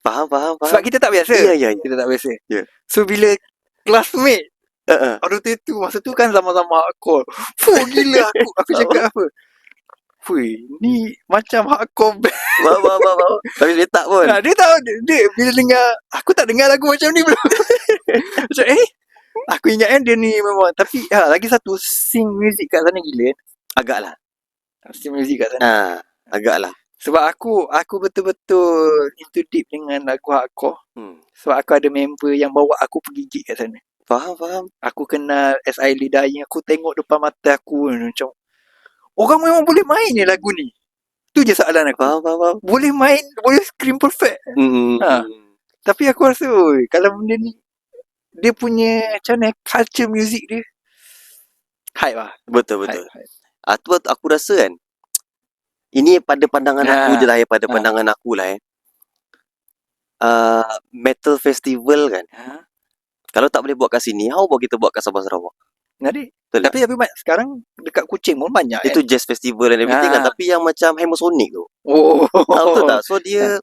Faham. Sebab kita tak biasa. Ya. Kita tak biasa. Ya. So bila classmate auto tu masa tu kan sama-sama hardcore. Fuh gila aku cakap apa? Fuh ni macam hardcore band. Faham. Tapi dia tak pun. Dia tahu dia bila dengar aku tak dengar lagu macam ni belum. Macam aku ingat kan dia ni memang. Tapi lagi satu sing music kat sana gila. Agaklah. Sing music kat sana. Agaklah. Sebab aku betul-betul into deep dengan lagu hardcore. Sebab aku ada member yang bawa aku pergi gig kat sana. Faham. Aku kenal S.I. Lidaing. Aku tengok depan mata aku macam orang memang boleh main ni lagu ni. Tu je soalan aku. Faham. Boleh main, boleh scream perfect. Tapi aku rasa kalau benda ni dia punya macam mana culture music dia hype lah. Betul. Hype. Tu aku rasa kan ini pada pandangan aku je lah pandangan aku lah metal festival kan. Kalau tak boleh buat kat sini, how about kita buat kat Sabah Sarawak? Jadi tapi sekarang dekat Kuching pun banyak itu jazz festival and everything kan. Tapi yang macam Hammersonic tu. Tahu tak? So dia